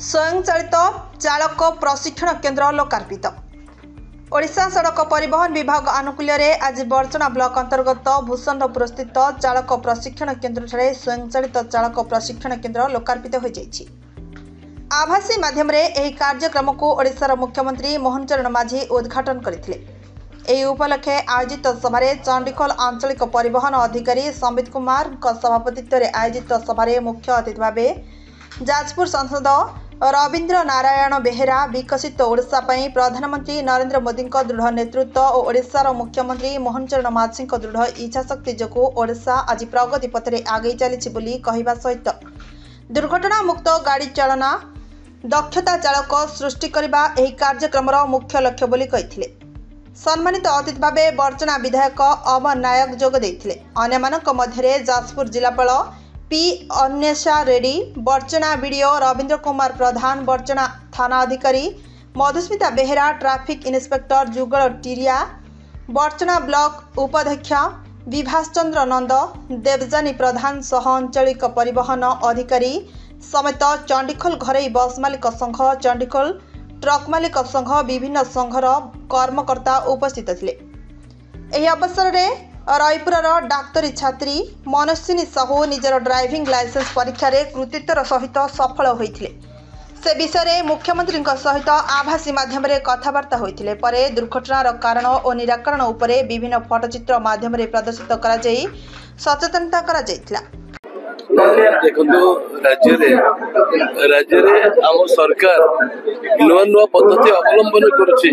स्वयं चालित चालक प्रशिक्षण केन्द्र लोकार्पित। ओडिशा सड़क परिवहन विभाग आनुकूल्य आज बर्चना ब्लॉक अंतर्गत भूषणपुर स्थित चालक प्रशिक्षण केन्द्र स्वयं चालित चालक प्रशिक्षण केन्द्र लोकार्पित हो जाइछि। आभासी माध्यम कार्यक्रम को ओडिशार मुख्यमंत्री मोहन चरण माझी उद्घाटन करथिले। एही उपलक्षे आयोजित सभारे चंडीखोल आंचलिक परिवहन अधिकारी संबित कुमार सभापतित्व में आयोजित सभारे मुख्य अतिथि भाव जाजपुर सांसद रवींद्र नारायण बेहेरा विकसित ओडिशा पई प्रधानमंत्री नरेंद्र मोदी दृढ़ नेतृत्व और ओडिशार मुख्यमंत्री मोहन चरण माझी दृढ़ इच्छाशक्ति जोगु ओडिशा आज प्रगति पथरे आगे चली बोली कहवा सहित दुर्घटना मुक्त गाड़ी चालना दक्षता चालक सृष्टि करबा एही कार्यक्रम मुख्य लक्ष्य बोली कहिथिले। सम्मानित अतिथि भावे बर्चना विधायक अमर नायक जोग देथिले। अन्यमानक मध्यरे जाजपुर जिलापाल पी अन्वेषा रेड्डी, बर्चना बीडीओ रवींद्र कुमार प्रधान, बर्चना थाना अधिकारी मधुस्मिता बेहेरा, ट्रैफिक इन्स्पेक्टर जुगल टिरिया, बर्चना ब्लॉक उपाध्यक्षा विभास चंद्र नंद, देवजानी प्रधान सह अंचलिक परिवहन अधिकारी समेत चंडीखोल घरई बस मालिक संघ, चंडीखोल ट्रक मालिक संघ, विभिन्न संघर कर्मकर्ता उपस्थित थिले। एही अवसर में रायपुर डाक्तरी छात्री मनस्विनी साहू निजर ड्राइविंग लाइसेंस परीक्षा रे कृतित्वर सहित सफल होइथिले। से विषय मुख्यमंत्री सहित आभासी माध्यम कथबार्ता होइथिले। परे दुर्घटनार कारण और निराकरण उपरे विभिन्न फटोचित्र माध्यम प्रदर्शित करा जाई सचेतनता करा जाइथिला। देखो राज्य आम सरकार नुआ नुआ पद्धति अवलंबन करुछि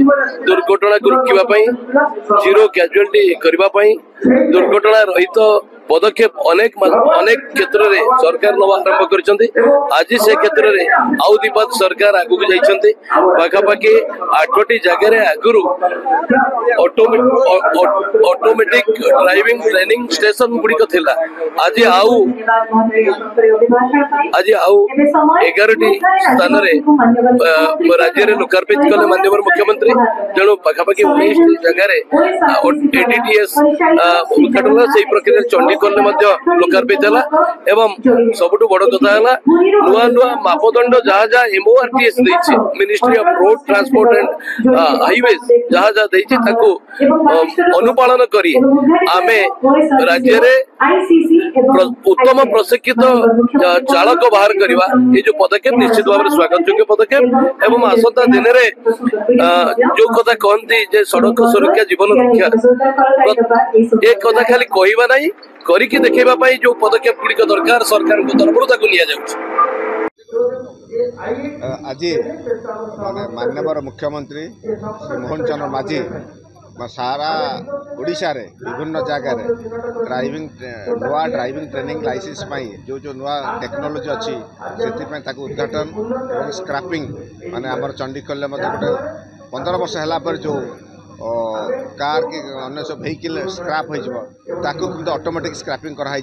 दुर्घटना को रोकने जीरो कैजुअलिटी करने दुर्घटना रहित पदक्षेप अनेक क्षेत्र में सरकार नवा आरंभ कर आज से क्षेत्र में आउ दीपद सरकार आगू जाइछन्ते पाखापाखि 8टी जगह आगुरु ऑटोमेटिक ड्राइविंग ट्रेनिंग स्टेशन गुड़िक थिला आज आउ 11टी स्थान राज्य में लोकार्पित कले माननीय मुख्यमंत्री। तेणु पाखापाखि 19 जगह एडीटीएस उद्घाटन से प्रक्रिया चंडीखोल लोकार्पित है एवं सबुठ बड़ कथा है नुआ नुआ मापदंड जहाँ जहाँ MORTS ministry of road transport and highways जहाँ जहाँ देछि ताकू अनुपालन करी आमे राज्य रे उत्तम प्रशिक्षित चालक बाहर करवा ये जो पदक्षेप निश्चित भाव में स्वागत योग्य पदक्षेप एवं आसंता दिन जो कथा कहती जे सड़क सुरक्षा जीवन रक्षा एक कथा खाली कहवा नहीं करिके देखैबा पई जो पदक्षेप गुड़िक दरकार सरकार को तरफ ताकू निया जाउछ। आज माननीय मुख्यमंत्री श्री मोहन चरण माझी सारा ओडिशा रे विभिन्न जगह ड्राइविंग नुआ ड्राइविंग ट्रेनिंग लाइसेंस जो जो नुआ टेक्नोलोजी अच्छी से उद्घाटन और स्क्रैपिंग माने आमर चंडीखोल गोटे 15 वर्ष है जो कार कि अन्य सब व्हीकल स्क्रैप हो ऑटोमेटिक स्क्रैपिंग कराई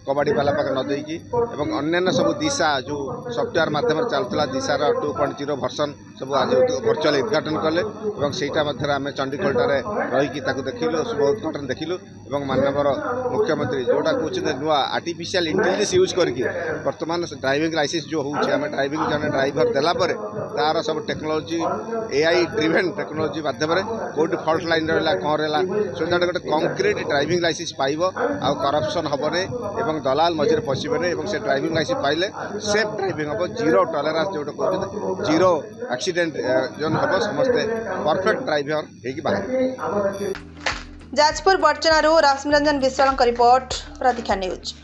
कबाड़ी वाला पाक न देकी एवं अन्य सब दिशा जो सॉफ्टवेयर माध्यम चलता दिशार 2.0 वर्सन सब आज वर्चुअल उद्घाटन कले और सेटा आम चंडीखोलटार रहीकि देखिलु शुभ उद्घाटन देखिलु और माननीय मुख्यमंत्री जोटा कहते नुआ आर्टिफिशियल इंटेलिजेंस यूज करके वर्तमान ड्राइविंग लाइसेंस जो होचे आम ड्राइविंग जन ड्राइवर देलापर तार सब टेक्नोलोजी एआई ड्रिवेन टेक्नोलोजी माध्यम कौट फल्ट लाइन रहा कौन रहा सो दैट गोटे कंक्रीट ड्राइविंग लाइसेंस पाइब आ करप्शन हेबने और दलाल मझे पशबने से ड्राइविंग लाइसेंस पाइले सेफ ड्राइविंग हम जीरो टॉलरेंस जो कहते जीरो एक्सीडेंट जो हम समस्ते परफेक्ट ड्राइवर होगी बाहर। जाजपुर बर्चना राश्मिरंजन विश्वाल रिपोर्ट प्रतीक्षा न्यूज।